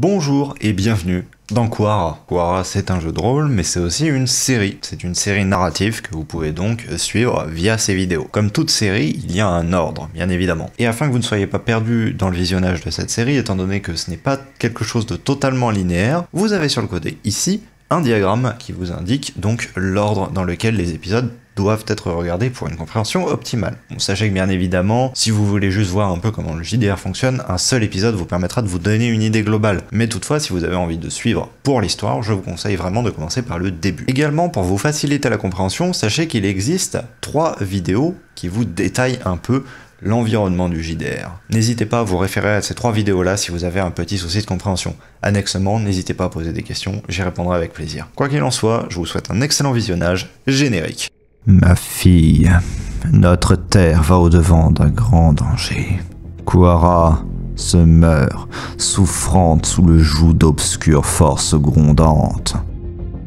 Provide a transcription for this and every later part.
Bonjour et bienvenue dans Quara. Quara, c'est un jeu de rôle, mais c'est aussi une série. C'est une série narrative que vous pouvez donc suivre via ces vidéos. Comme toute série, il y a un ordre, bien évidemment. Et afin que vous ne soyez pas perdu dans le visionnage de cette série, étant donné que ce n'est pas quelque chose de totalement linéaire, vous avez sur le côté, ici, un diagramme qui vous indique donc l'ordre dans lequel les épisodes doivent être regardés pour une compréhension optimale. Bon, sachez que bien évidemment, si vous voulez juste voir un peu comment le JDR fonctionne, un seul épisode vous permettra de vous donner une idée globale. Mais toutefois, si vous avez envie de suivre pour l'histoire, je vous conseille vraiment de commencer par le début. Également, pour vous faciliter la compréhension, sachez qu'il existe 3 vidéos qui vous détaillent un peu l'environnement du JDR. N'hésitez pas à vous référer à ces 3 vidéos-là si vous avez un petit souci de compréhension. Annexement, n'hésitez pas à poser des questions, j'y répondrai avec plaisir. Quoi qu'il en soit, je vous souhaite un excellent visionnage générique. Ma fille, notre terre va au-devant d'un grand danger. Quara se meurt, souffrante sous le joug d'obscures forces grondantes.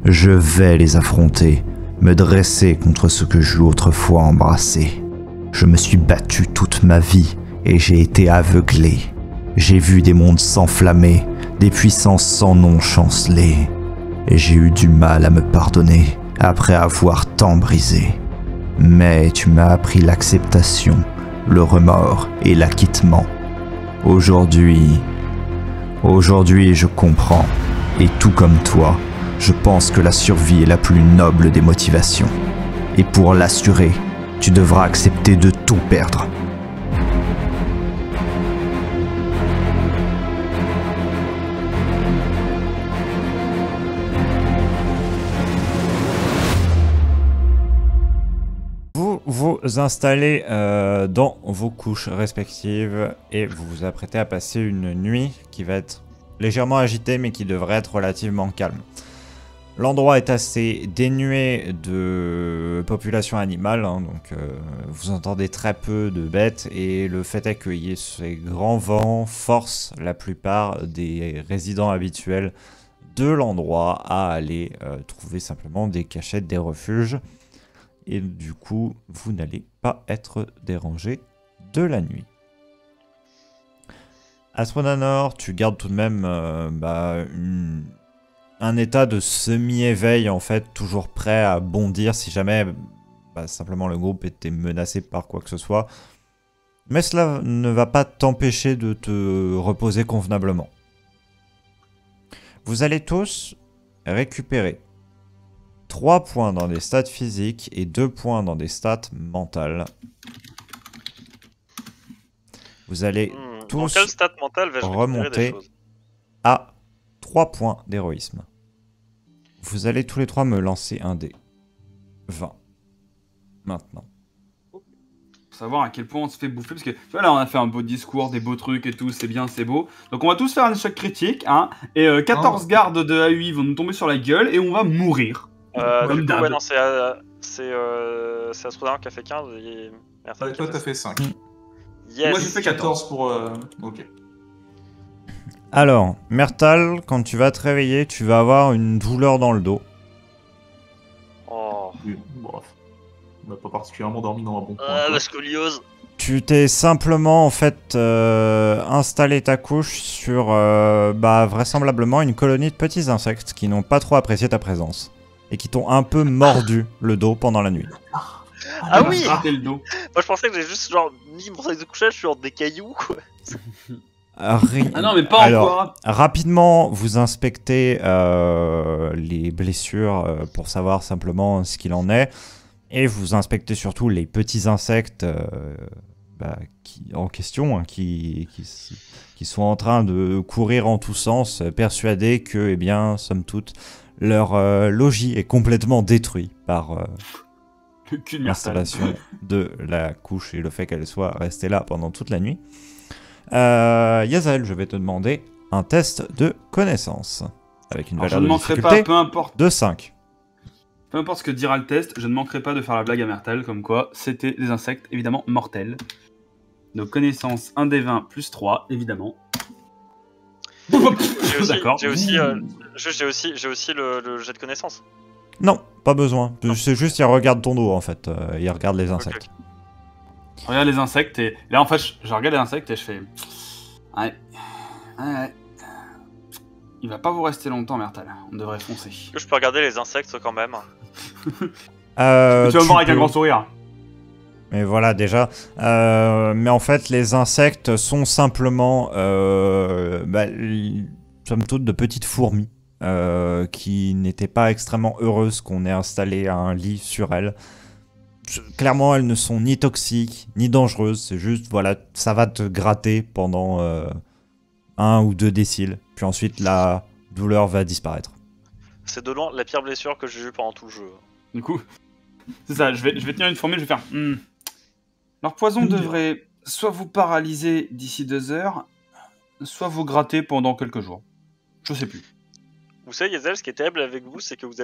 Je vais les affronter, me dresser contre ce que j'eus autrefois embrassé. Je me suis battu toute ma vie et j'ai été aveuglé. J'ai vu des mondes s'enflammer, des puissances sans nom chanceler. Et j'ai eu du mal à me pardonner après avoir tant brisé. Mais tu m'as appris l'acceptation, le remords et l'acquittement. Aujourd'hui, je comprends. Et tout comme toi, je pense que la survie est la plus noble des motivations. Et pour l'assurer, tu devras accepter de tout perdre. Vous installez dans vos couches respectives et vous vous apprêtez à passer une nuit qui va être légèrement agitée mais qui devrait être relativement calme. L'endroit est assez dénué de population animale, hein, donc vous entendez très peu de bêtes et le fait est qu'il y ait ces grands vents forcent la plupart des résidents habituels de l'endroit à aller trouver simplement des cachettes, des refuges. Et du coup, vous n'allez pas être dérangé de la nuit. Astrodanor, tu gardes tout de même un état de semi-éveil, en fait, toujours prêt à bondir si jamais simplement le groupe était menacé par quoi que ce soit. Mais cela ne va pas t'empêcher de te reposer convenablement. Vous allez tous récupérer 3 points dans des stats physiques et 2 points dans des stats mentales. Vous allez tous remonter à 3 points d'héroïsme. Vous allez tous les 3 me lancer un dé. 20. Maintenant. Pour savoir à quel point on se fait bouffer, parce que tu vois là on a fait un beau discours, des beaux trucs et tout, c'est bien, c'est beau. Donc on va tous faire un échec critique, hein, et 14 gardes de AUI vont nous tomber sur la gueule et on va mourir. Du coup, ouais, non, c'est Astrodanor qui a fait 15 et Toi, t'as fait 5. Yes. Moi, j'ai fait 14 pour... Ok. Alors, Myrtal, quand tu vas te réveiller, tu vas avoir une douleur dans le dos. Oh. Oui, bref. On n'a pas particulièrement dormi dans un bon point. La scoliose. Tu t'es simplement, en fait, installé ta couche sur, vraisemblablement une colonie de petits insectes qui n'ont pas trop apprécié ta présence. Et qui t'ont un peu mordu le dos pendant la nuit. Ah oui. Le dos. Moi je pensais que j'ai juste genre mis mon sac de couchage sur des cailloux quoi. Ah non mais pas encore. Rapidement, vous inspectez les blessures pour savoir simplement ce qu'il en est. Et vous inspectez surtout les petits insectes en question, hein, qui sont en train de courir en tous sens, persuadés que, eh bien, somme toute, leur logis est complètement détruit par l'installation de la couche et le fait qu'elle soit restée là pendant toute la nuit. Yazael, je vais te demander un test de connaissance avec une valeur de difficulté de 5. Peu importe ce que dira le test, je ne manquerai pas de faire la blague à Myrtal comme quoi c'était des insectes évidemment mortels. Donc connaissance 1 des 20 plus 3 évidemment. D'accord. J'ai aussi le jet de connaissance. Non, pas besoin. C'est juste, il regarde ton dos, en fait. Il regarde les insectes. Okay. Je regarde les insectes et... Là, en fait, je regarde les insectes et je fais... Ouais. Il va pas vous rester longtemps, Mertal. On devrait foncer. Est-ce que je peux regarder les insectes quand même? Tu vas me voir avec un grand sourire. Mais voilà, déjà. Mais en fait, les insectes sont simplement, somme toute, de petites fourmis qui n'étaient pas extrêmement heureuses qu'on ait installé un lit sur elles. Clairement, elles ne sont ni toxiques, ni dangereuses. C'est juste, voilà, ça va te gratter pendant 1 ou 2 déciles. Puis ensuite, la douleur va disparaître. C'est de loin la pire blessure que j'ai eue pendant tout le jeu. Du coup, c'est ça, je vais tenir une formule, je vais faire... Leur poison devrait soit vous paralyser d'ici 2 heures, soit vous gratter pendant quelques jours. Je sais plus. Vous savez, Yazel, ce qui est terrible avec vous, c'est que vous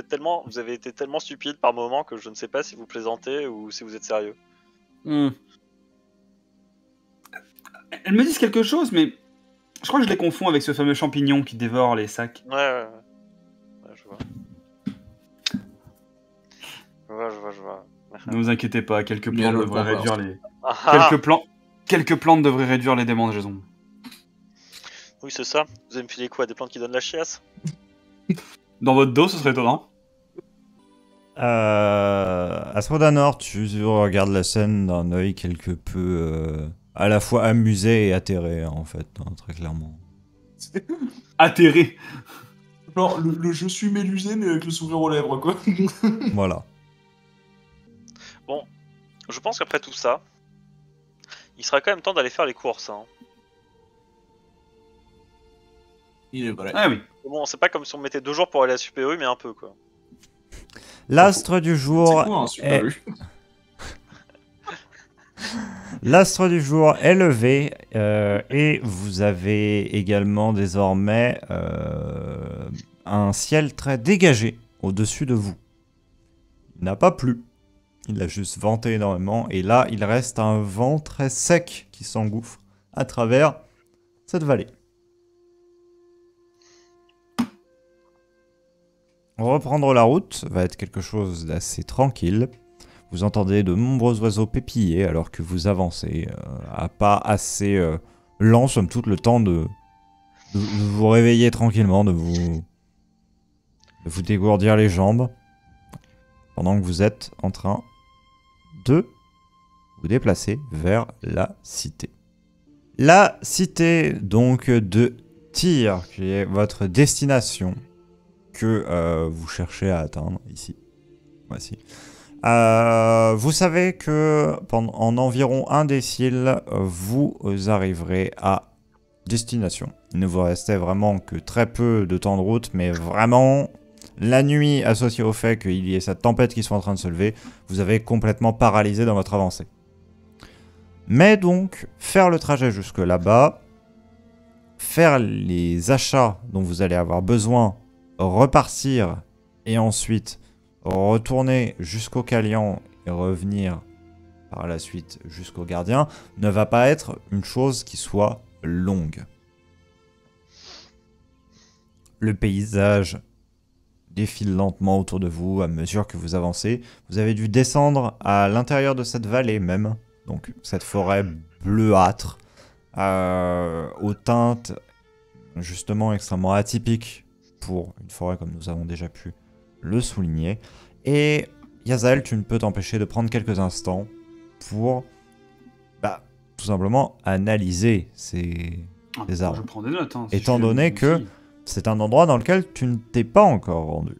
avez été tellement stupide par moment que je ne sais pas si vous plaisantez ou si vous êtes sérieux. Elles me disent quelque chose, mais je crois que je les confonds avec ce fameux champignon qui dévore les sacs. Ouais, je vois. Je vois. Ne vous inquiétez pas, quelques plantes devraient réduire les... Ah, Quelques plantes devraient réduire les démangeaisons. oui, c'est ça. Vous allez me filer quoi? Des plantes qui donnent la chiasse? Dans votre dos, ce serait étonnant. Asphodanor, tu regardes la scène d'un œil quelque peu à la fois amusé et atterré, en fait, hein, très clairement. Atterré. Genre, le je suis mélusé, mais avec le sourire aux lèvres, quoi. Voilà. Bon, je pense qu'après tout ça, il sera quand même temps d'aller faire les courses. Hein. Il est vrai. Ah oui. Bon, c'est pas comme si on mettait 2 jours pour aller à Super U, mais un peu, quoi. L'astre du jour C'est quoi un super U? L'astre du jour est levé et vous avez également désormais un ciel très dégagé au-dessus de vous. Il n'a pas plu, il a juste venté énormément et là il reste un vent très sec qui s'engouffre à travers cette vallée. Reprendre la route va être quelque chose d'assez tranquille. Vous entendez de nombreux oiseaux pépiller alors que vous avancez à pas assez lent, somme toute, le temps de vous réveiller tranquillement, de vous dégourdir les jambes pendant que vous êtes en train de vous déplacer vers la cité. La cité donc de Tyr, qui est votre destination que vous cherchez à atteindre ici. Voici. Vous savez que en environ 1 décile, vous arriverez à destination. Il ne vous restait vraiment que très peu de temps de route, mais vraiment, la nuit associée au fait qu'il y ait cette tempête qui soit en train de se lever, vous avez complètement paralysé dans votre avancée. Mais donc, faire le trajet jusque là-bas, faire les achats dont vous allez avoir besoin, repartir et ensuite retourner jusqu'au Calian et revenir par la suite jusqu'au gardien ne va pas être une chose qui soit longue. Le paysage défile lentement autour de vous à mesure que vous avancez. Vous avez dû descendre à l'intérieur de cette vallée même, donc cette forêt bleuâtre aux teintes justement extrêmement atypiques pour une forêt comme nous avons déjà pu le souligner. Et Yazael, tu ne peux t'empêcher de prendre quelques instants pour tout simplement analyser ces arbres. Je prends des notes. Hein, étant donné que c'est un endroit dans lequel tu ne t'es pas encore rendu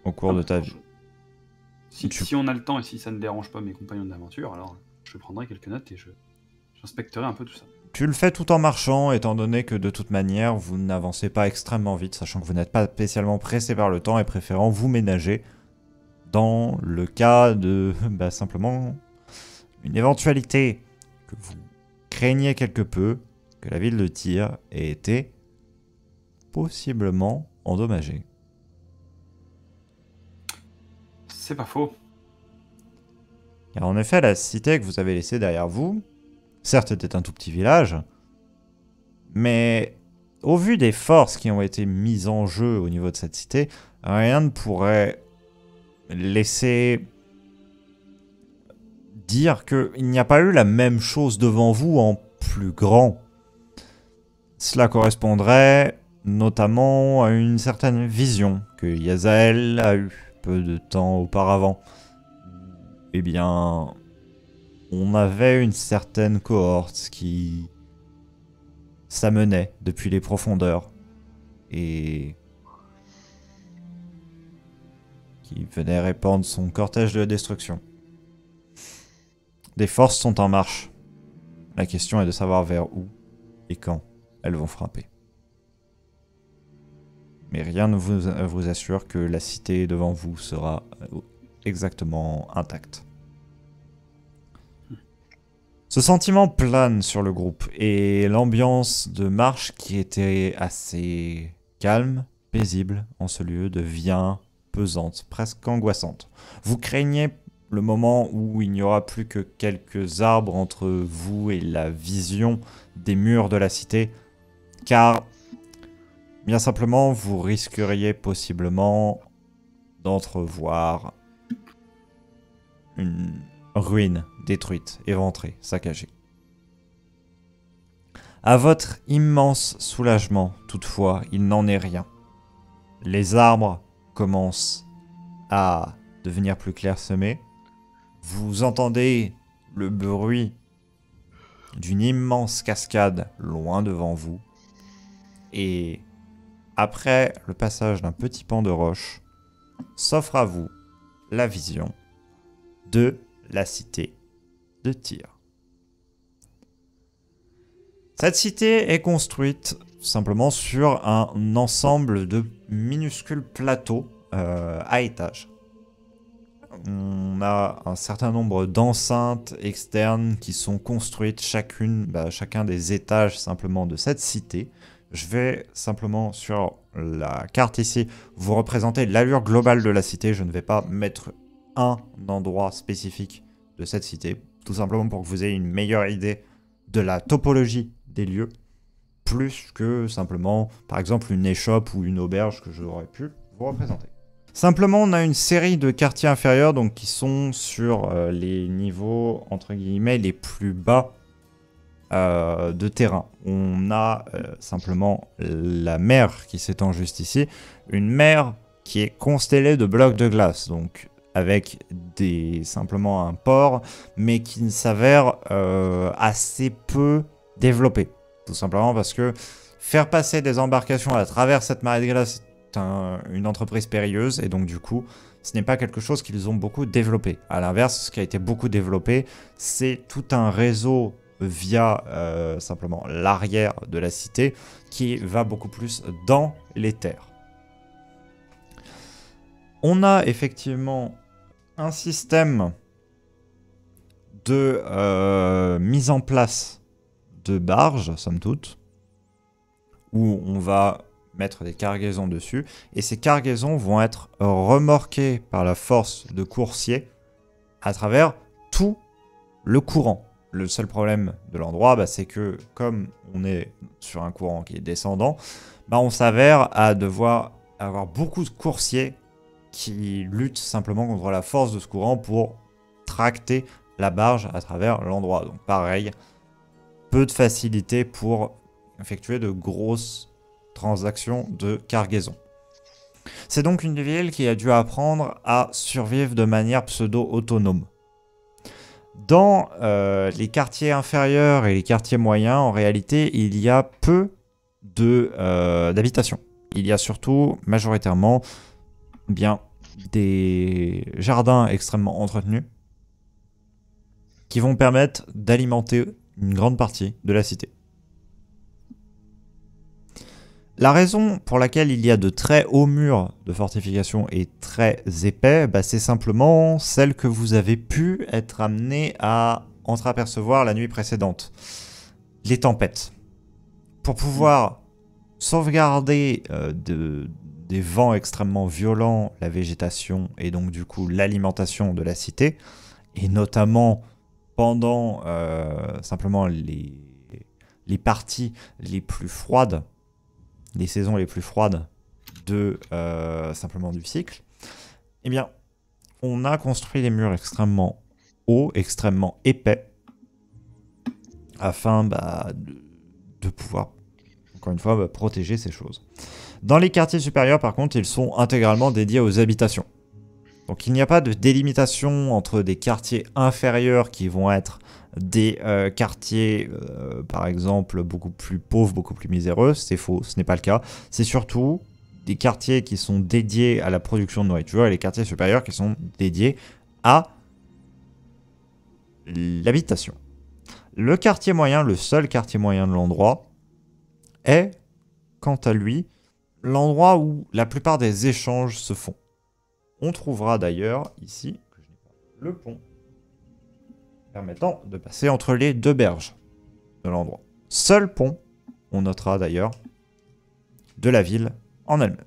au cours de ta vie. Si on a le temps et si ça ne dérange pas mes compagnons d'aventure, alors je prendrai quelques notes et j'inspecterai un peu tout ça. Tu le fais tout en marchant, étant donné que de toute manière, vous n'avancez pas extrêmement vite, sachant que vous n'êtes pas spécialement pressé par le temps et préférant vous ménager dans le cas de simplement une éventualité que vous craigniez quelque peu, que la ville de Tyr ait été possiblement endommagée. C'est pas faux. Car en effet, la cité que vous avez laissée derrière vous, certes, était un tout petit village, mais au vu des forces qui ont été mises en jeu au niveau de cette cité, rien ne pourrait laisser dire qu'il n'y a pas eu la même chose devant vous en plus grand. Cela correspondrait notamment à une certaine vision que Yazael a eue peu de temps auparavant. Eh bien, on avait une certaine cohorte qui s'amenait depuis les profondeurs et qui venait répandre son cortège de destruction. Des forces sont en marche. La question est de savoir vers où et quand elles vont frapper. Mais rien ne vous assure que la cité devant vous sera exactement intacte. Ce sentiment plane sur le groupe et l'ambiance de marche qui était assez calme, paisible en ce lieu devient pesante, presque angoissante. Vous craignez le moment où il n'y aura plus que quelques arbres entre vous et la vision des murs de la cité, car bien simplement vous risqueriez possiblement d'entrevoir une ruine détruite, éventrée, saccagée. À votre immense soulagement, toutefois, il n'en est rien. Les arbres commencent à devenir plus clairsemés. Vous entendez le bruit d'une immense cascade loin devant vous. Et après le passage d'un petit pan de roche, s'offre à vous la vision de la cité de Tyr. Cette cité est construite simplement sur un ensemble de minuscules plateaux à étages. On a un certain nombre d'enceintes externes qui sont construites chacun des étages simplement de cette cité. Je vais simplement sur la carte ici vous représenter l'allure globale de la cité. Je ne vais pas mettre un endroit spécifique de cette cité, tout simplement pour que vous ayez une meilleure idée de la topologie des lieux, plus que simplement, par exemple, une échoppe ou une auberge que j'aurais pu vous représenter. Simplement, on a une série de quartiers inférieurs donc, qui sont sur les niveaux, entre guillemets, les plus bas de terrain. On a simplement la mer qui s'étend juste ici, une mer qui est constellée de blocs de glace, donc avec simplement un port, mais qui s'avère assez peu développé. Tout simplement parce que faire passer des embarcations à travers cette marée de glace est une entreprise périlleuse, et donc du coup, ce n'est pas quelque chose qu'ils ont beaucoup développé. À l'inverse, ce qui a été beaucoup développé, c'est tout un réseau via simplement l'arrière de la cité qui va beaucoup plus dans les terres. On a effectivement un système de mise en place de barges, somme toute, où on va mettre des cargaisons dessus, et ces cargaisons vont être remorquées par la force de coursiers à travers tout le courant. Le seul problème de l'endroit, c'est que comme on est sur un courant qui est descendant, on s'avère à devoir avoir beaucoup de coursiers qui luttent simplement contre la force de ce courant pour tracter la barge à travers l'endroit. Donc pareil, peu de facilité pour effectuer de grosses transactions de cargaison. C'est donc une ville qui a dû apprendre à survivre de manière pseudo-autonome. Dans les quartiers inférieurs et les quartiers moyens, en réalité, il y a peu d'habitations. Il y a surtout, majoritairement, des jardins extrêmement entretenus qui vont permettre d'alimenter une grande partie de la cité. La raison pour laquelle il y a de très hauts murs de fortification et très épais, c'est simplement celle que vous avez pu être amené à entreapercevoir la nuit précédente. Les tempêtes. Pour pouvoir sauvegarder des vents extrêmement violents, la végétation et donc du coup l'alimentation de la cité, et notamment pendant simplement les parties les plus froides, les saisons les plus froides simplement du cycle, eh bien, on a construit des murs extrêmement hauts, extrêmement épais, afin de pouvoir Encore une fois, protéger ces choses. Dans les quartiers supérieurs, par contre, ils sont intégralement dédiés aux habitations. Donc il n'y a pas de délimitation entre des quartiers inférieurs qui vont être des quartiers, par exemple, beaucoup plus pauvres, beaucoup plus miséreux. C'est faux, ce n'est pas le cas. C'est surtout des quartiers qui sont dédiés à la production de nourriture et les quartiers supérieurs qui sont dédiés à l'habitation. Le quartier moyen, le seul quartier moyen de l'endroit, est, quant à lui, l'endroit où la plupart des échanges se font. On trouvera d'ailleurs ici le pont permettant de passer entre les deux berges de l'endroit. Seul pont, on notera d'ailleurs, de la ville en elle-même.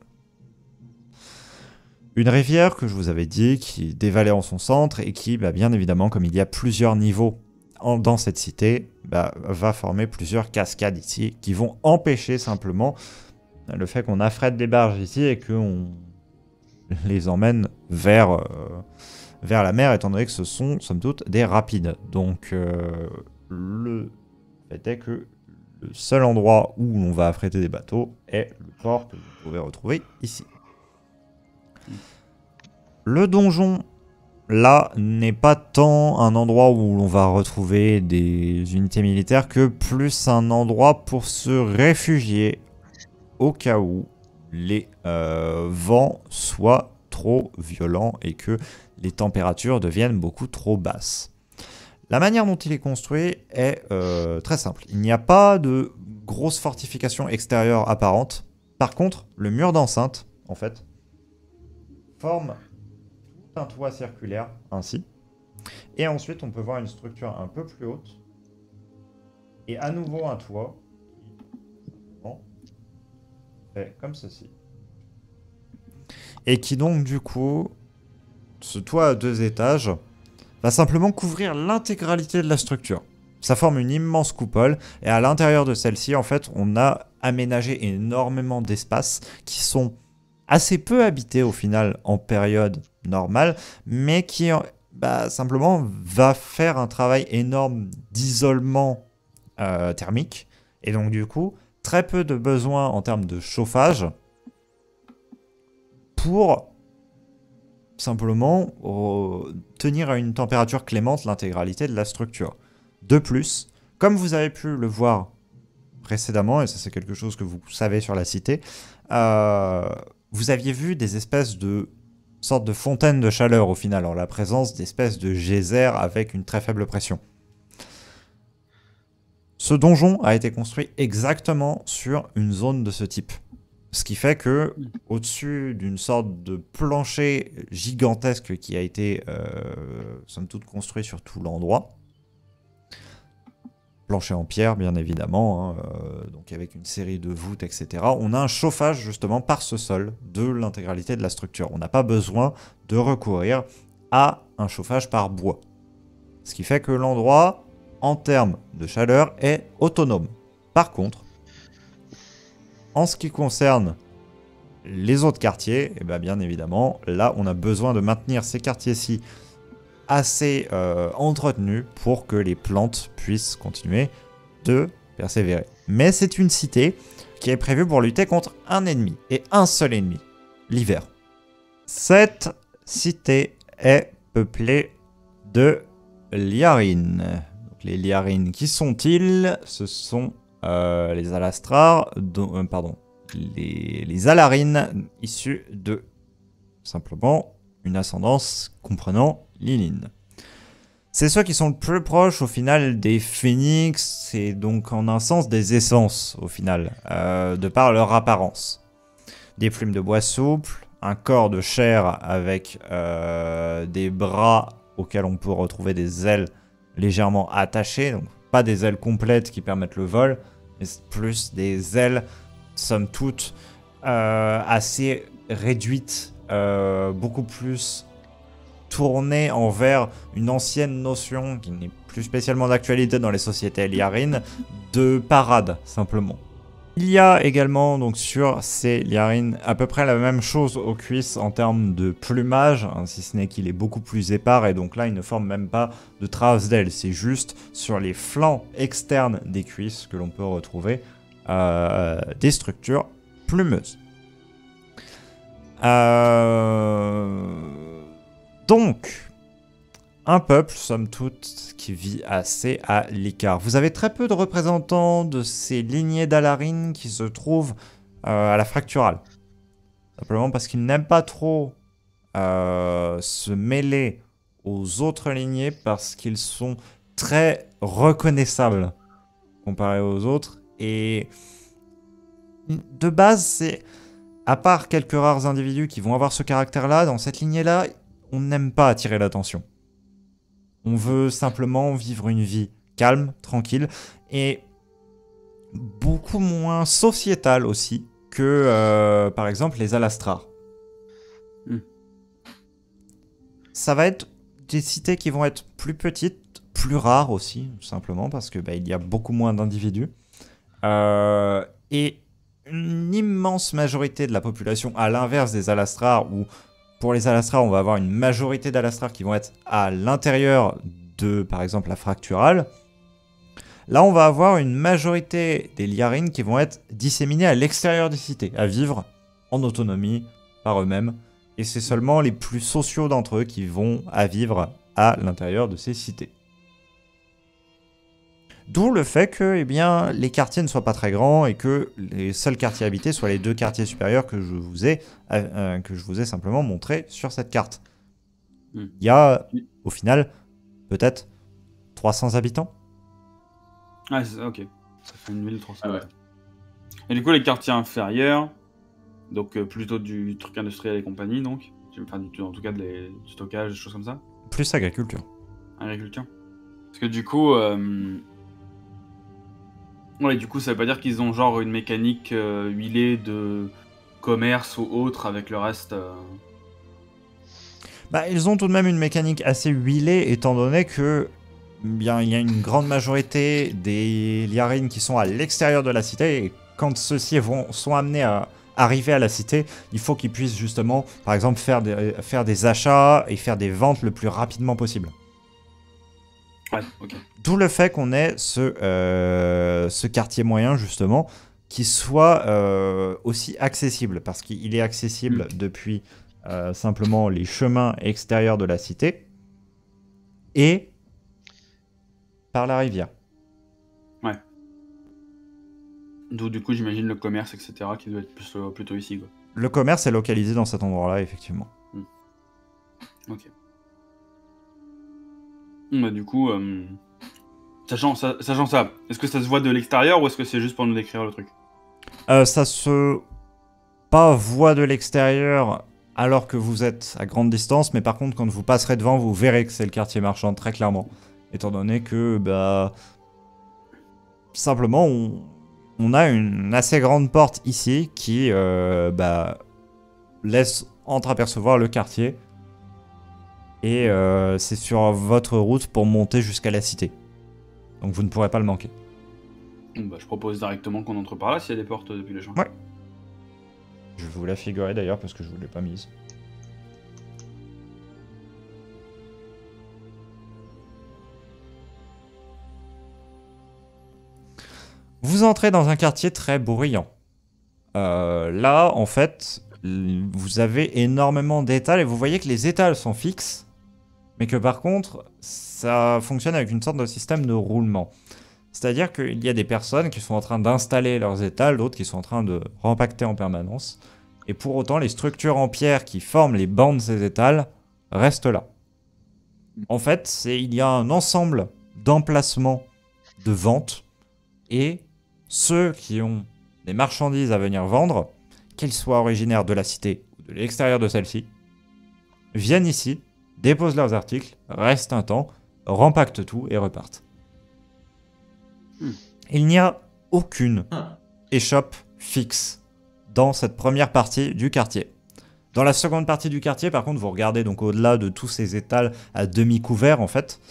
Une rivière que je vous avais dit qui dévalait en son centre et qui, bien évidemment, comme il y a plusieurs niveaux dans cette cité, va former plusieurs cascades ici qui vont empêcher simplement le fait qu'on affrète des barges ici et qu'on les emmène vers la mer, étant donné que ce sont, somme toute, des rapides. Donc, le fait est que le seul endroit où on va affréter des bateaux est le port que vous pouvez retrouver ici. Le donjon, là, n'est pas tant un endroit où l'on va retrouver des unités militaires que plus un endroit pour se réfugier au cas où les vents soient trop violents et que les températures deviennent beaucoup trop basses. La manière dont il est construit est très simple. Il n'y a pas de grosse fortification extérieure apparente. Par contre, le mur d'enceinte, en fait, forme tout un toit circulaire, ainsi. Et ensuite, on peut voir une structure un peu plus haute. Et à nouveau un toit qui fait comme ceci. Et qui donc, du coup, ce toit à 2 étages va simplement couvrir l'intégralité de la structure. Ça forme une immense coupole, et à l'intérieur de celle-ci, en fait, on a aménagé énormément d'espaces qui sont assez peu habités au final en période normale, mais qui simplement va faire un travail énorme d'isolement thermique, et donc du coup, très peu de besoin en termes de chauffage pour simplement tenir à une température clémente l'intégralité de la structure. De plus, comme vous avez pu le voir précédemment, et ça c'est quelque chose que vous savez sur la cité, vous aviez vu des espèces de sortes de fontaines de chaleur au final, en la présence d'espèces de geysers avec une très faible pression. Ce donjon a été construit exactement sur une zone de ce type. Ce qui fait que, au-dessus d'une sorte de plancher gigantesque qui a été, somme toute, construit sur tout l'endroit, plancher en pierre, bien évidemment, donc avec une série de voûtes, etc., on a un chauffage, justement, par ce sol de l'intégralité de la structure. On n'a pas besoin de recourir à un chauffage par bois. Ce qui fait que l'endroit, en termes de chaleur, est autonome. Par contre, en ce qui concerne les autres quartiers, bien évidemment, là, on a besoin de maintenir ces quartiers-ci assez entretenus pour que les plantes puissent continuer de persévérer. Mais c'est une cité qui est prévue pour lutter contre un ennemi, et un seul ennemi, l'hiver. Cette cité est peuplée de Liarines. Donc, les Liarines, qui sont-ils? Ce sont les Alastrars, les Alarines issus de simplement une ascendance comprenant Lilin. C'est ceux qui sont le plus proches au final des phénix et donc en un sens des essences au final, de par leur apparence. Des plumes de bois souple, un corps de chair avec des bras auxquels on peut retrouver des ailes légèrement attachées, donc pas des ailes complètes qui permettent le vol, mais plus des ailes, somme toute, assez réduites, beaucoup plus tournées envers une ancienne notion qui n'est plus spécialement d'actualité dans les sociétés liarines, de parade, simplement. Il y a également, donc sur ces liarines, à peu près la même chose aux cuisses en termes de plumage, hein, si ce n'est qu'il est beaucoup plus épars, et donc là, il ne forme même pas de traces d'ailes. C'est juste sur les flancs externes des cuisses que l'on peut retrouver des structures plumeuses. Donc, un peuple, somme toute, qui vit assez à l'écart. Vous avez très peu de représentants de ces lignées d'Alarine qui se trouvent à la Fracturale. Simplement parce qu'ils n'aiment pas trop se mêler aux autres lignées parce qu'ils sont très reconnaissables comparés aux autres. Et de base, c'est... À part quelques rares individus qui vont avoir ce caractère-là, dans cette lignée-là, on n'aime pas attirer l'attention. On veut simplement vivre une vie calme, tranquille, et beaucoup moins sociétale aussi que, par exemple, les Alastrars. Ça va être des cités qui vont être plus petites, plus rares aussi, tout simplement, parce que il y a beaucoup moins d'individus. Et une immense majorité de la population, à l'inverse des Alastrars, où pour les Alastrars, on va avoir une majorité d'Alastrars qui vont être à l'intérieur de, par exemple, la Fracturale. Là, on va avoir une majorité des Liarines qui vont être disséminés à l'extérieur des cités, à vivre en autonomie par eux-mêmes. Et c'est seulement les plus sociaux d'entre eux qui vont à vivre à l'intérieur de ces cités. D'où le fait que les quartiers ne soient pas très grands et que les seuls quartiers habités soient les 2 quartiers supérieurs que je vous ai simplement montrés sur cette carte. Il y a, au final, peut-être 300 habitants. Ah, ok. Ça fait une ville 300 habitants. Et du coup, les quartiers inférieurs, donc plutôt du truc industriel et compagnie, donc. Enfin, en tout cas, du stockage, des choses comme ça. Plus agriculture. Agriculture. Parce que du coup... Ouais, du coup, ça veut pas dire qu'ils ont genre une mécanique huilée de commerce ou autre avec le reste. Ils ont tout de même une mécanique assez huilée, étant donné que il y a une grande majorité des Liarines qui sont à l'extérieur de la cité, et quand ceux-ci sont amenés à arriver à la cité, il faut qu'ils puissent justement, par exemple, faire des achats et faire des ventes le plus rapidement possible. Ouais, ok. D'où le fait qu'on ait ce quartier moyen, justement, qui soit aussi accessible, parce qu'il est accessible depuis simplement les chemins extérieurs de la cité et par la rivière. Ouais. D'où du coup, j'imagine le commerce, etc., qui doit être plutôt ici, quoi. Le commerce est localisé dans cet endroit-là, effectivement. Ok. Du coup, sachant ça, est-ce que ça se voit de l'extérieur ou est-ce que c'est juste pour nous décrire le truc? Ça se pas voit de l'extérieur alors que vous êtes à grande distance, mais par contre, quand vous passerez devant, vous verrez que c'est le quartier marchand, très clairement. Étant donné que, simplement, on a une assez grande porte ici qui, laisse entreapercevoir le quartier. Et c'est sur votre route pour monter jusqu'à la cité. Donc vous ne pourrez pas le manquer. Je propose directement qu'on entre par là s'il y a des portes depuis les champs. Ouais. Je vais vous la figurer d'ailleurs parce que je ne vous l'ai pas mise. Vous entrez dans un quartier très bruyant. Là, en fait, vous avez énormément d'étals et vous voyez que les étals sont fixes, mais que par contre, ça fonctionne avec une sorte de système de roulement. C'est-à-dire qu'il y a des personnes qui sont en train d'installer leurs étals, d'autres qui sont en train de rempacter en permanence. Et pour autant, les structures en pierre qui forment les bancs de ces étals restent là. En fait, il y a un ensemble d'emplacements de vente et ceux qui ont des marchandises à venir vendre, qu'ils soient originaires de la cité ou de l'extérieur de celle-ci, viennent ici, déposent leurs articles, restent un temps, rempactent tout et repartent. Il n'y a aucune échoppe fixe dans cette première partie du quartier. Dans la seconde partie du quartier, par contre, vous regardez donc au-delà de tous ces étals à demi couverts en fait.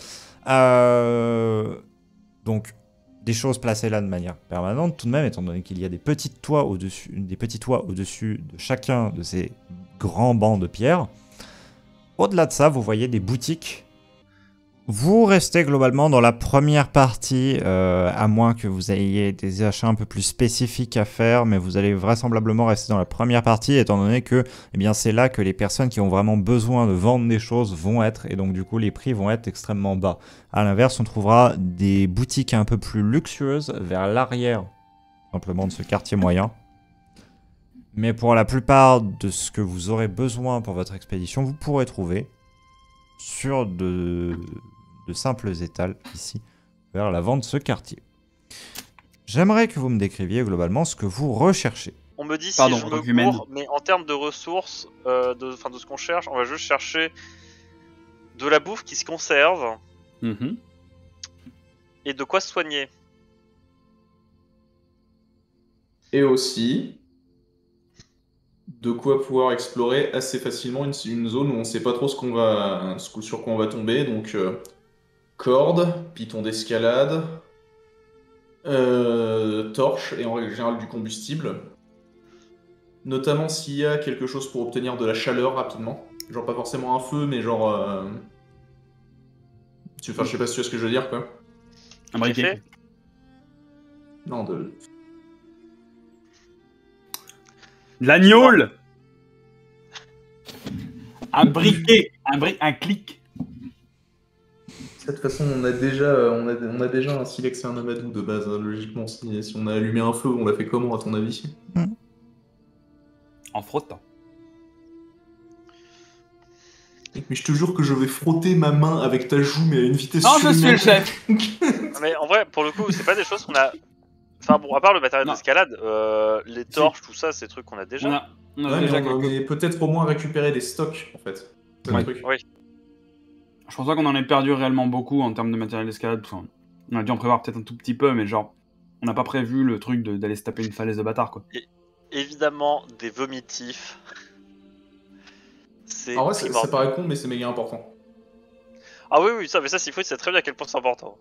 Donc des choses placées là de manière permanente, tout de même, étant donné qu'il y a des petits toits au-dessus de chacun de ces grands bancs de pierre. Au-delà de ça, vous voyez des boutiques Vous restez globalement dans la première partie, à moins que vous ayez des achats un peu plus spécifiques à faire, mais vous allez vraisemblablement rester dans la première partie, étant donné que eh bien, c'est là que les personnes qui ont vraiment besoin de vendre des choses vont être, et donc du coup les prix vont être extrêmement bas. A l'inverse, on trouvera des boutiques un peu plus luxueuses vers l'arrière, simplement de ce quartier moyen. Mais pour la plupart de ce que vous aurez besoin pour votre expédition, vous pourrez trouver sur de simples étals ici, vers l'avant de ce quartier. J'aimerais que vous me décriviez globalement ce que vous recherchez. On me dit Pardon, si je en tant me qu'humaine. cours, mais en termes de ressources, de ce qu'on cherche, on va juste chercher de la bouffe qui se conserve Mhm. et de quoi se soigner. Et aussi, de quoi pouvoir explorer assez facilement une zone où on sait pas trop sur quoi on va tomber. Donc, cordes, pitons d'escalade, torches et en règle générale du combustible. Notamment s'il y a quelque chose pour obtenir de la chaleur rapidement. Genre pas forcément un feu, mais genre... Enfin, je sais pas si tu vois ce que je veux dire, quoi. Un briquet. Fait. Non, De l'agneau. Un briquet. Un clic. De toute façon, on a déjà un silex et un amadou de base, hein, logiquement. Si on a allumé un feu, on l'a fait comment, à ton avis? En frottant. Mais je te jure que je vais frotter ma main avec ta joue, mais à une vitesse Non, je suis le surhumaine. chef. Mais en vrai, pour le coup, c'est pas des choses qu'on a. Enfin bon, à part le matériel Non. d'escalade, les torches, tout ça, c'est des trucs qu'on a déjà. On a Ouais, déjà mais on quelques... est peut-être au moins récupérer des stocks, en fait. C'est le Ouais. truc. Oui. Je pense pas qu'on en ait perdu réellement beaucoup en termes de matériel d'escalade. Enfin, on a dû en prévoir peut-être un tout petit peu, mais genre, on n'a pas prévu le truc d'aller se taper une falaise de bâtard, quoi. Évidemment, des vomitifs. C'est En vrai, ça primordial. paraît con, mais c'est méga important. Ah oui, ça, mais ça, Siegfried, c'est très bien à quel point c'est important.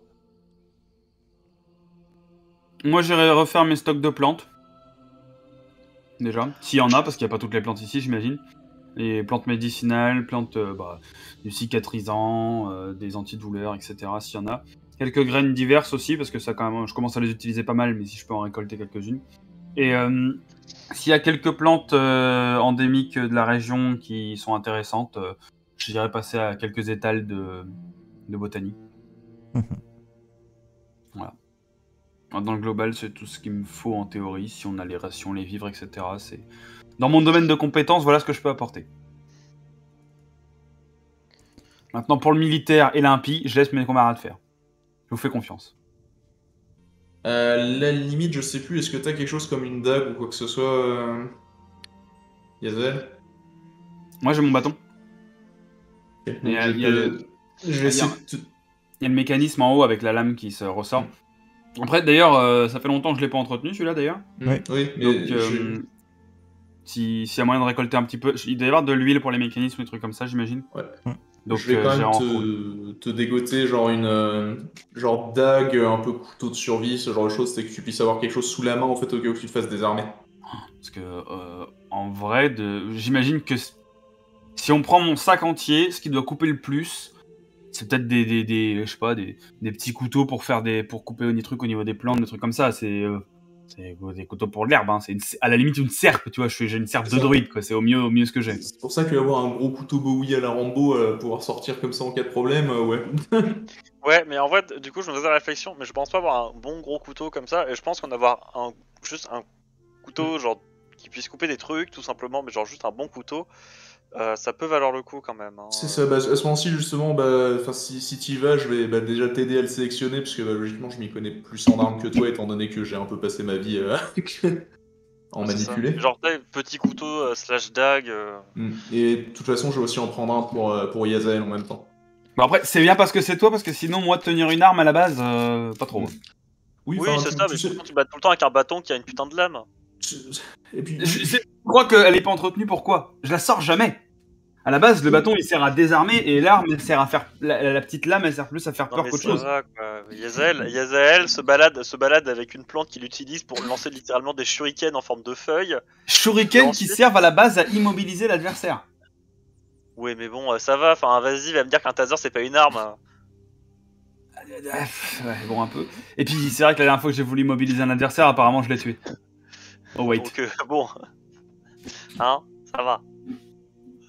Moi, j'irai refaire mes stocks de plantes. Déjà, s'il y en a, parce qu'il n'y a pas toutes les plantes ici, j'imagine. Les plantes médicinales, plantes du cicatrisant, des antidouleurs, etc. S'il y en a. Quelques graines diverses aussi, parce que ça, quand même, je commence à les utiliser pas mal, mais si je peux en récolter quelques-unes. Et s'il y a quelques plantes endémiques de la région qui sont intéressantes, je dirais passer à quelques étals de botanie. Voilà. Dans le global, c'est tout ce qu'il me faut en théorie, si on a les rations, les vivres, etc. C'est... Dans mon domaine de compétences, voilà ce que je peux apporter. Maintenant, pour le militaire et l'impie, je laisse mes camarades faire. Je vous fais confiance. La limite, je sais plus, est-ce que t'as quelque chose comme une dague ou quoi que ce soit, Yazel? Moi, j'ai mon bâton. Ok, Il y a- donc il y a le- je vais essayer de... Il y a le mécanisme en haut avec la lame qui se ressort. Après, d'ailleurs, ça fait longtemps que je l'ai pas entretenu, celui-là, d'ailleurs. Oui. Oui, mais Donc, s'il y a moyen de récolter un petit peu... Il doit y avoir de l'huile pour les mécanismes, des trucs comme ça, j'imagine. Ouais. Donc, je vais quand j'ai en même te dégoter genre une genre dague, un peu couteau de survie, ce genre de choses, c'est que tu puisses avoir quelque chose sous la main en fait au cas où tu te fasses désarmer. Parce que, en vrai, j'imagine que si on prend mon sac entier, ce qui doit couper le plus, c'est peut-être je sais pas, des petits couteaux pour couper des trucs au niveau des plantes, des trucs comme ça. C'est des couteaux pour l'herbe, hein. C'est à la limite une serpe, tu vois. J'ai une serpe de druide, quoi. C'est au mieux ce que j'ai. C'est pour ça qu'avoir un gros couteau Bowie à la Rambo, pouvoir sortir comme ça en cas de problème, ouais. Ouais, mais en vrai, du coup, je me faisais la réflexion, mais je pense pas avoir un bon gros couteau comme ça, et je pense qu'on avoir juste un couteau, genre, qui puisse couper des trucs, tout simplement, mais genre juste un bon couteau, ça peut valoir le coup quand même. Hein. C'est ça, à ce moment-ci justement, si tu y vas, je vais déjà t'aider à le sélectionner, parce que logiquement je m'y connais plus en armes que toi, étant donné que j'ai un peu passé ma vie en C'est ça. manipuler. Genre, petit couteau slash dague. Et de toute façon, je vais aussi en prendre un pour Yazael en même temps. Bon, après, c'est bien parce que c'est toi, parce que sinon, moi, tenir une arme à la base, pas trop. Oui, enfin, c'est ça, mais pourquoi tu bats tout le temps avec un bâton qui a une putain de lame? Et puis, Je crois qu'elle est pas entretenue, pourquoi? Je la sors jamais. À la base, le bâton il sert à désarmer et l'arme elle sert à faire. La petite lame elle sert plus à faire peur qu'autre chose. Yazael se balade avec une plante qu'il utilise pour lancer littéralement des shurikens en forme de feuilles. Shurikens ensuite... qui servent à la base à immobiliser l'adversaire. Oui, mais bon, ça va, enfin, vas-y, va me dire qu'un taser c'est pas une arme. Ouais, bon, un peu. Et puis, c'est vrai que la dernière fois que j'ai voulu immobiliser un adversaire, apparemment, je l'ai tué. Oh, wait. Donc, bon. Hein, ça va.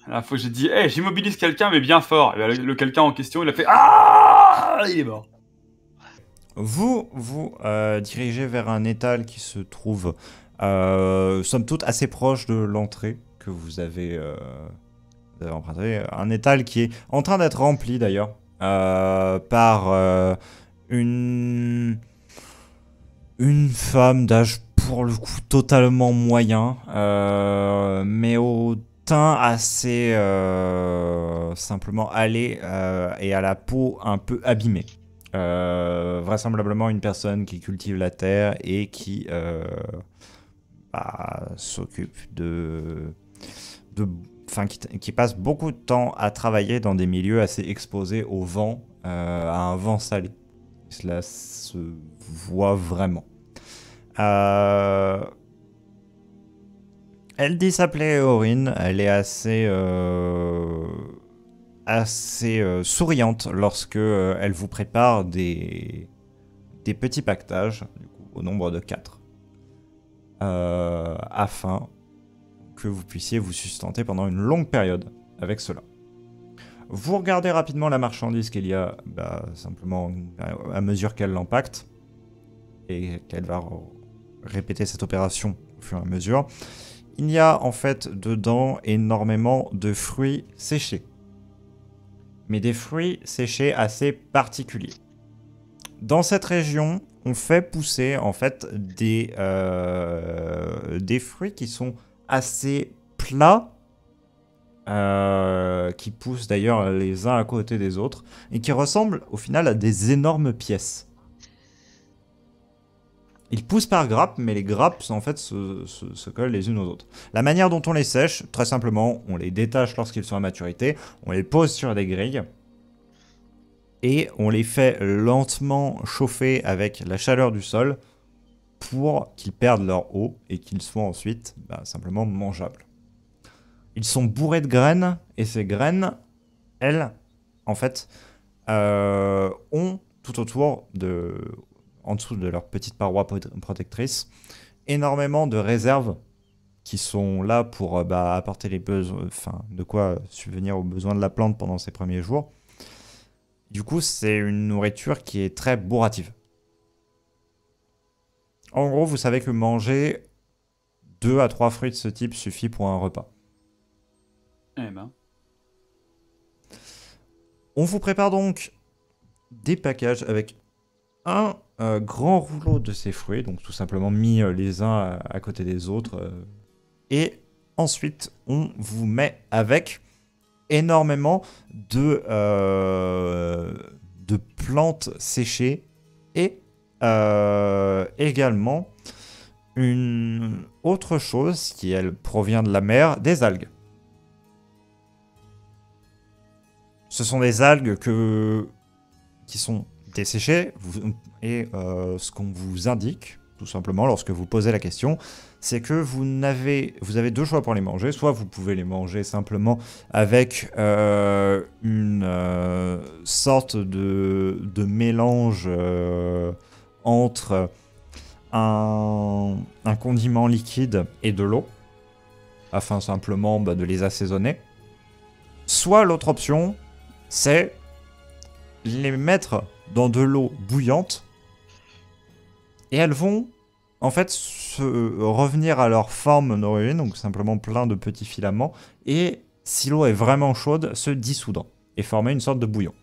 La dernière fois que j'ai dit, hey, j'immobilise quelqu'un, mais bien fort. Et ben, le quelqu'un en question, il a fait, ah, il est mort. Vous dirigez vers un étal qui se trouve, somme toute, assez proche de l'entrée que vous avez emprunté. Un étal qui est en train d'être rempli, d'ailleurs, par une femme d'âge, pour le coup, totalement moyen, mais au teint assez simplement allé et à la peau un peu abîmée. Vraisemblablement une personne qui cultive la terre et qui s'occupe enfin, qui passe beaucoup de temps à travailler dans des milieux assez exposés au vent, à un vent salé. Cela se voit vraiment. Elle dit s'appeler Aurine. Elle est assez souriante lorsque elle vous prépare des petits pactages, du coup, au nombre de 4, afin que vous puissiez vous sustenter pendant une longue période avec cela. Vous regardez rapidement la marchandise qu'il y a, simplement à mesure qu'elle l'impacte, et qu'elle va répéter cette opération au fur et à mesure. Il y a en fait dedans énormément de fruits séchés. Mais des fruits séchés assez particuliers. Dans cette région, on fait pousser en fait des fruits qui sont assez plats, qui poussent d'ailleurs les uns à côté des autres, et qui ressemblent au final à des énormes pièces. Ils poussent par grappes, mais les grappes en fait se collent les unes aux autres. La manière dont on les sèche, très simplement, on les détache lorsqu'ils sont à maturité, on les pose sur des grilles, et on les fait lentement chauffer avec la chaleur du sol pour qu'ils perdent leur eau et qu'ils soient ensuite simplement mangeables. Ils sont bourrés de graines, et ces graines, elles, en fait, ont tout autour en dessous de leur petite paroi protectrice, énormément de réserves qui sont là pour apporter les besoins, enfin, de quoi subvenir aux besoins de la plante pendant ses premiers jours. Du coup, c'est une nourriture qui est très bourrative. En gros, vous savez que manger 2 à 3 fruits de ce type suffit pour un repas. Eh ben. On vous prépare donc des packages avec un grand rouleau de ces fruits, donc tout simplement mis les uns à côté des autres. Et ensuite, on vous met avec énormément de plantes séchées et également une autre chose qui, elle, provient de la mer, des algues. Ce sont des algues qui sont desséchées et ce qu'on vous indique, tout simplement, lorsque vous posez la question, c'est que vous avez 2 choix pour les manger. Soit vous pouvez les manger simplement avec une sorte de mélange entre un condiment liquide et de l'eau, afin simplement de les assaisonner. Soit l'autre option, c'est les mettre dans de l'eau bouillante, et elles vont en fait revenir à leur forme d'origine, donc simplement plein de petits filaments, et si l'eau est vraiment chaude, se dissoudre et former une sorte de bouillon.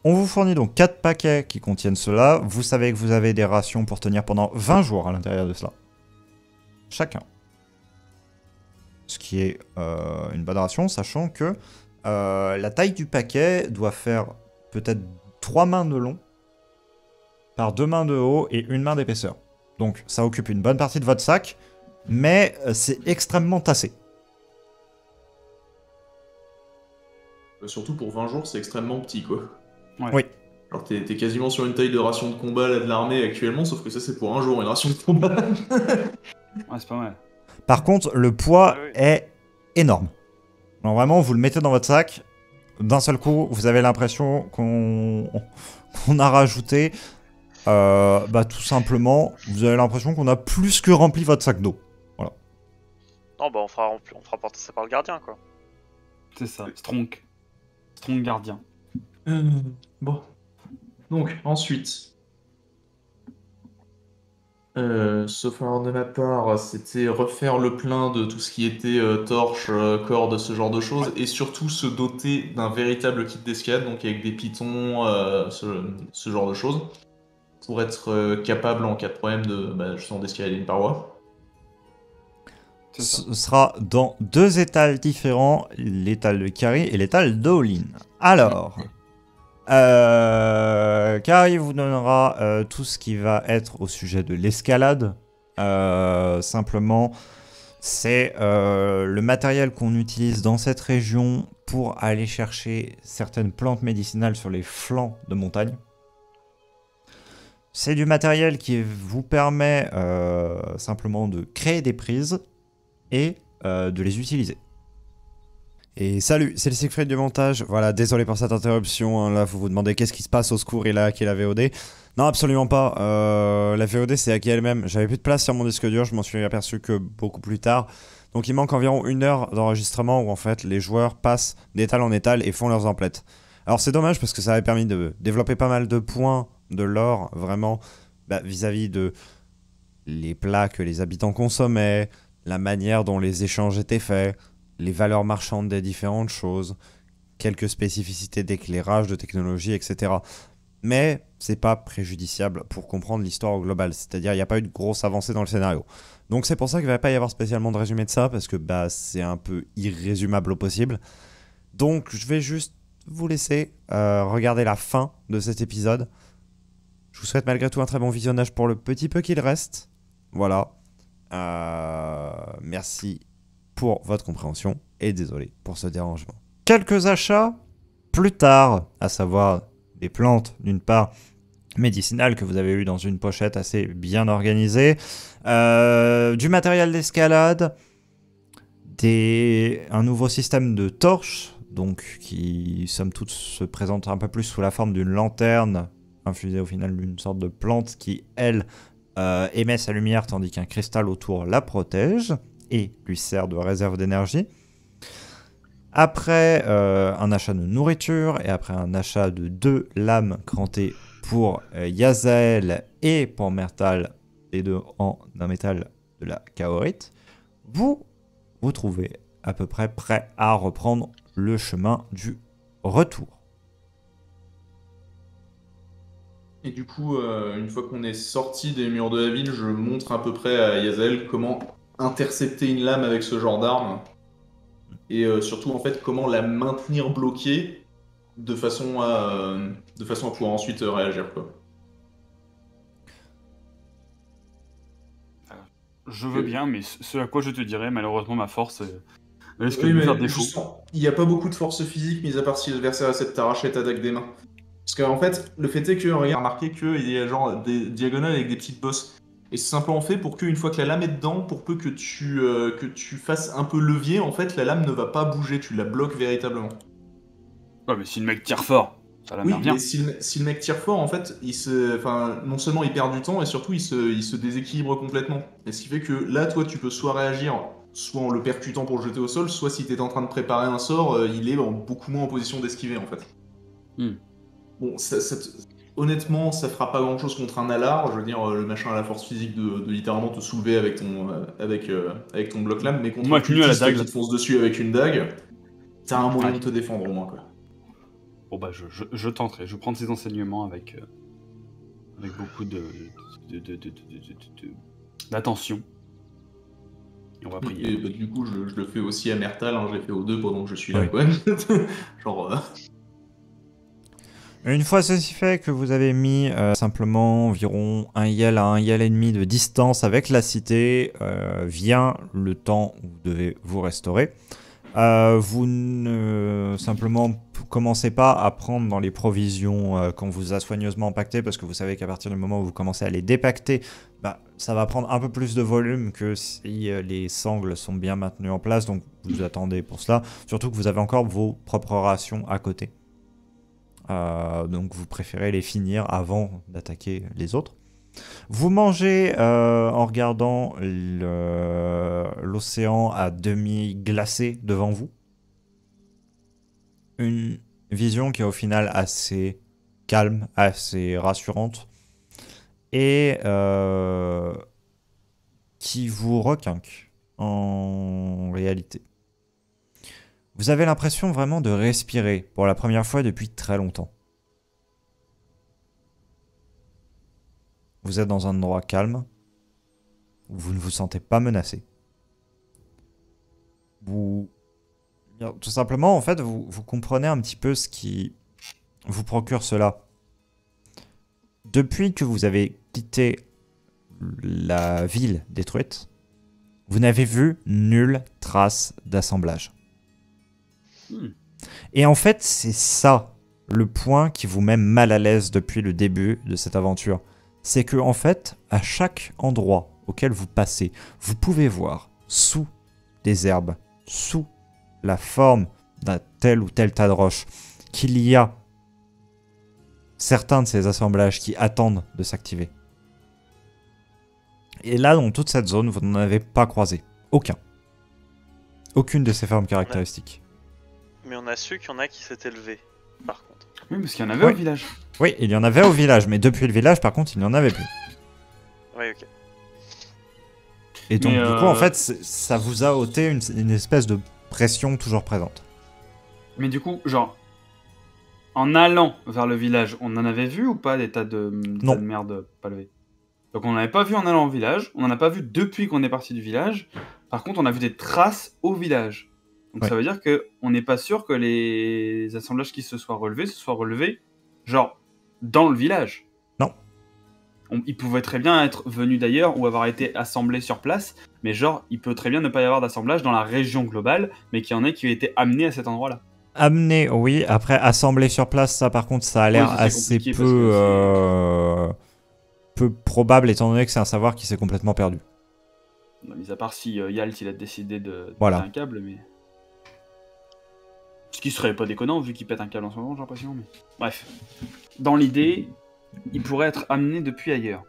On vous fournit donc 4 paquets qui contiennent cela. Vous savez que vous avez des rations pour tenir pendant 20 jours à l'intérieur de cela. Chacun. Ce qui est une bonne ration, sachant que la taille du paquet doit faire peut-être 3 mains de long par 2 mains de haut et 1 main d'épaisseur. Donc ça occupe une bonne partie de votre sac, mais c'est extrêmement tassé. Surtout pour 20 jours, c'est extrêmement petit, quoi. Ouais. Oui. Alors t'es quasiment sur une taille de ration de combat là, de l'armée actuellement, sauf que ça c'est pour un jour, une ration de combat. Ouais, c'est pas mal. Par contre, le poids Oui, oui. est énorme. Alors vraiment, vous le mettez dans votre sac, d'un seul coup, vous avez l'impression qu'on a rajouté, tout simplement, vous avez l'impression qu'on a plus que rempli votre sac d'eau. Non, bah on fera porter ça par le gardien, quoi. C'est ça, Strong. Strong gardien. Bon. Donc, ensuite. Sauf erreur de ma part, c'était refaire le plein de tout ce qui était torches, cordes, ce genre de choses, et surtout se doter d'un véritable kit d'escalade, donc avec des pitons, ce genre de choses, pour être capable en cas de problème justement d'escalader une paroi. C'est ça. Ce sera dans 2 étals différents, l'étal de Kari et l'étal d'Olin. Alors, Kari vous donnera tout ce qui va être au sujet de l'escalade. Simplement, c'est le matériel qu'on utilise dans cette région pour aller chercher certaines plantes médicinales sur les flancs de montagne. C'est du matériel qui vous permet simplement de créer des prises et de les utiliser. Et salut, c'est le Siegfried du montage. Voilà, désolé pour cette interruption. Hein. Là, vous vous demandez qu'est-ce qui se passe au secours et là, qui est la VOD. Non, absolument pas. La VOD, c'est acquis elle-même. J'avais plus de place sur mon disque dur, je m'en suis aperçu que beaucoup plus tard. Donc, il manque environ 1 heure d'enregistrement où en fait, les joueurs passent d'étal en étal et font leurs emplettes. Alors, c'est dommage parce que ça avait permis de développer pas mal de points de lore, vraiment, vis-à-vis de les plats que les habitants consommaient, la manière dont les échanges étaient faits, les valeurs marchandes des différentes choses, quelques spécificités d'éclairage, de technologie, etc. Mais c'est pas préjudiciable pour comprendre l'histoire au global, c'est-à-dire il n'y a pas eu de grosse avancée dans le scénario. Donc c'est pour ça qu'il ne va pas y avoir spécialement de résumé de ça, parce que c'est un peu irrésumable au possible. Donc je vais juste vous laisser regarder la fin de cet épisode. Je vous souhaite malgré tout un très bon visionnage pour le petit peu qu'il reste. Voilà. Merci pour votre compréhension et désolé pour ce dérangement. Quelques achats plus tard, à savoir des plantes d'une part médicinales que vous avez eu dans une pochette assez bien organisée, du matériel d'escalade, un nouveau système de torches, donc qui somme toute se présente un peu plus sous la forme d'une lanterne infusée au final d'une sorte de plante qui elle émet sa lumière tandis qu'un cristal autour la protège et lui sert de réserve d'énergie. Après un achat de nourriture et après un achat de 2 lames crantées pour Yazael et pour Mertal, les deux en un métal de la kaorite, vous vous trouvez à peu près prêt à reprendre le chemin du retour. Et du coup, une fois qu'on est sorti des murs de la ville, je montre à peu près à Yazael comment intercepter une lame avec ce genre d'arme. Et surtout, en fait, comment la maintenir bloquée de façon à pouvoir ensuite réagir, quoi. Je veux bien, mais ce à quoi je te dirais, malheureusement, ma force risque Oui, de me mais faire défaut. justement, il n'y a pas beaucoup de force physique, mis à part si l'adversaire essaie de t'arracher ta dague des mains. Parce qu'en fait, le fait est que, regarde, remarquez qu'il y a genre des diagonales avec des petites bosses. Et c'est simplement fait pour qu'une fois que la lame est dedans, pour peu que tu fasses un peu levier, en fait, la lame ne va pas bouger, tu la bloques véritablement. Ouais, mais si le mec tire fort, ça la Oui, merde bien. mais si le mec tire fort, en fait, non seulement il perd du temps, et surtout il se déséquilibre complètement. Et ce qui fait que là, toi, tu peux soit réagir, soit en le percutant pour le jeter au sol, soit si t'es en train de préparer un sort, il est beaucoup moins en position d'esquiver, en fait. Bon, honnêtement, ça fera pas grand chose contre un alar. Je veux dire, le machin a la force physique de littéralement te soulever avec ton bloc lame, mais contre Moi, un cultiste dague, qui te fonce dessus avec une dague, t'as un moyen de te défendre au moins, quoi. Bon bah je tenterai, je prends ces enseignements avec beaucoup d'attention. Et on va prier. Et du coup, je le fais aussi à Mertal, hein, je l'ai fait aux deux pendant que je suis là, Oui. quoi. Genre... Une fois ceci fait, que vous avez mis simplement environ 1 yell à 1 yell et demi de distance avec la cité, vient le temps où vous devez vous restaurer. Vous ne simplement commencez pas à prendre dans les provisions qu'on vous a soigneusement pactées, parce que vous savez qu'à partir du moment où vous commencez à les dépacter, bah, ça va prendre un peu plus de volume que si les sangles sont bien maintenues en place, donc vous attendez pour cela. Surtout que vous avez encore vos propres rations à côté. Donc vous préférez les finir avant d'attaquer les autres. Vous mangez en regardant l'océan à demi glacé devant vous. Une vision qui est au final assez calme, assez rassurante et qui vous requinque en réalité. Vous avez l'impression vraiment de respirer pour la première fois depuis très longtemps. Vous êtes dans un endroit calme, où vous ne vous sentez pas menacé. Tout simplement, en fait, vous comprenez un petit peu ce qui vous procure cela. Depuis que vous avez quitté la ville détruite, vous n'avez vu nulle trace d'assemblage. Et en fait, c'est ça le point qui vous met mal à l'aise depuis le début de cette aventure. C'est que, en fait, à chaque endroit auquel vous passez, vous pouvez voir sous des herbes, sous la forme d'un tel ou tel tas de roches, qu'il y a certains de ces assemblages qui attendent de s'activer. Et là, dans toute cette zone, vous n'en avez pas croisé. Aucun. Aucune de ces formes caractéristiques. Mais on a su qu'il y en a qui s'étaient levés, par contre. Oui, parce qu'il y en avait au village. Oui, il y en avait au village, mais depuis le village, par contre, il n'y en avait plus. Oui, ok. Et donc, Mais, du coup, en fait, ça vous a ôté une espèce de pression toujours présente. Mais du coup, genre, en allant vers le village, on en avait vu ou pas des tas de merde pas levées? Donc on n'en avait pas vu en allant au village, on n'en a pas vu depuis qu'on est parti du village. Par contre, on a vu des traces au village. Donc Ouais. ça veut dire qu'on n'est pas sûr que les assemblages qui se soient relevés, genre, dans le village. Non. Ils pouvaient très bien être venus d'ailleurs ou avoir été assemblés sur place, mais genre, il peut très bien ne pas y avoir d'assemblage dans la région globale, mais qu'il y en ait qui ont été amenés à cet endroit-là. Amener, oui. Après, assembler sur place, ça, par contre, ça a l'air Oui, ça, c'est assez compliqué parce peu probable, étant donné que c'est un savoir qui s'est complètement perdu. Mis à part si Yalt il a décidé de Voilà. péter un câble, mais. Ce qui serait pas déconnant vu qu'il pète un câble en ce moment, j'ai l'impression. Mais... Bref. Dans l'idée, il pourrait être amené depuis ailleurs.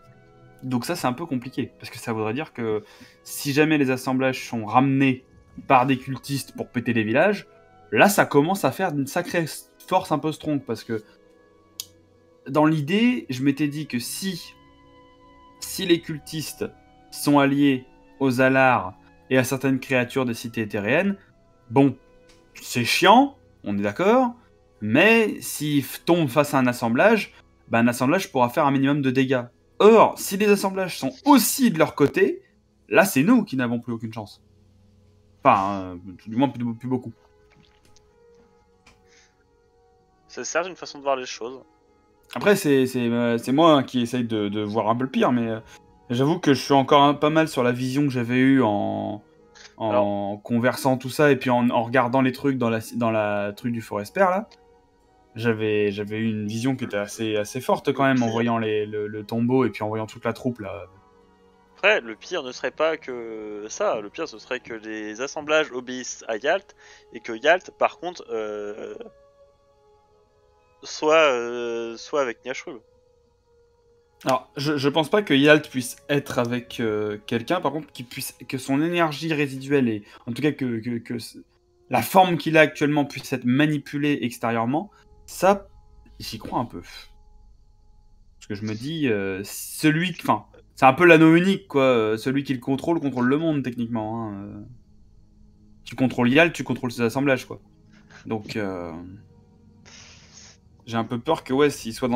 Donc ça, c'est un peu compliqué. Parce que ça voudrait dire que si jamais les assemblages sont ramenés par des cultistes pour péter les villages, là, ça commence à faire une sacrée force un peu strong. Parce que dans l'idée, je m'étais dit que si les cultistes sont alliés aux Alars et à certaines créatures des cités éthéréennes, bon, c'est chiant, on est d'accord, mais s'ils tombent face à un assemblage pourra faire un minimum de dégâts. Or, si les assemblages sont aussi de leur côté, là c'est nous qui n'avons plus aucune chance. Enfin, du moins plus beaucoup. C'est certes une façon de voir les choses. Après, c'est moi qui essaye de voir un peu le pire, mais j'avoue que je suis encore pas mal sur la vision que j'avais eue en conversant tout ça et puis en regardant les trucs dans la truc du Forest Père, là. J'avais eu une vision qui était assez forte quand même en voyant le tombeau et puis en voyant toute la troupe là. Après, le pire ne serait pas que ça. Le pire, ce serait que les assemblages obéissent à Yalt et que Yalt, par contre, soit avec Nyashrul. Alors, je pense pas que Yalt puisse être avec quelqu'un, par contre, que son énergie résiduelle et en tout cas que la forme qu'il a actuellement puisse être manipulée extérieurement, ça, j'y crois un peu. Parce que je me dis, c'est un peu l'anneau unique, quoi. Celui qui le contrôle le monde, techniquement. Hein. Tu contrôles Yalt, tu contrôles ses assemblages, quoi. Donc, j'ai un peu peur que, ouais, s'il soit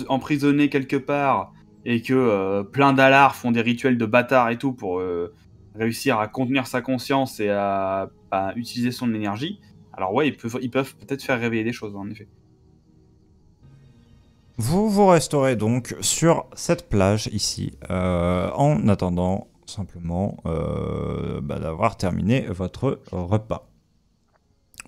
emprisonné quelque part et que plein d'Alars font des rituels de bâtard et tout pour réussir à contenir sa conscience et à utiliser son énergie, alors ouais, ils peuvent peut-être faire réveiller des choses, en effet. Vous resterez donc sur cette plage ici, en attendant simplement d'avoir terminé votre repas.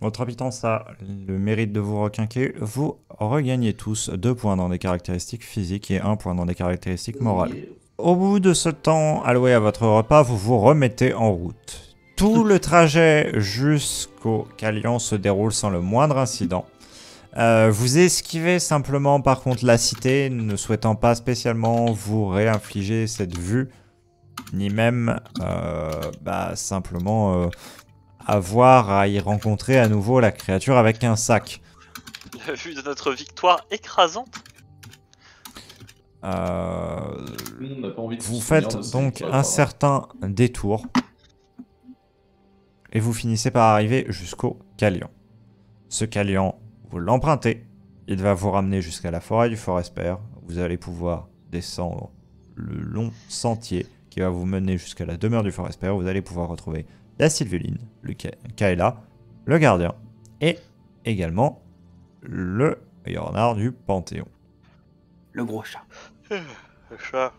Votre habitance a le mérite de vous requinquer. Vous regagnez tous 2 points dans des caractéristiques physiques et 1 point dans des caractéristiques morales. Au bout de ce temps alloué à votre repas, vous vous remettez en route. Tout le trajet jusqu'au Calian se déroule sans le moindre incident. Vous esquivez simplement par contre la cité, ne souhaitant pas spécialement vous réinfliger cette vue, ni même simplement avoir à y rencontrer à nouveau la créature avec un sac. La vue de notre victoire écrasante. Nous, on n'a pas envie de se Vous souvenir faites de ça, donc c'est pas un grave. certain détour et vous finissez par arriver jusqu'au Calian. Ce Calian, vous l'empruntez, il va vous ramener jusqu'à la forêt du Forespère. Vous allez pouvoir descendre le long sentier qui va vous mener jusqu'à la demeure du Forespère. Vous allez pouvoir retrouver la Sylvuline, le Kaela, le gardien et également le Yornar du Panthéon. Le gros chat. Le chat.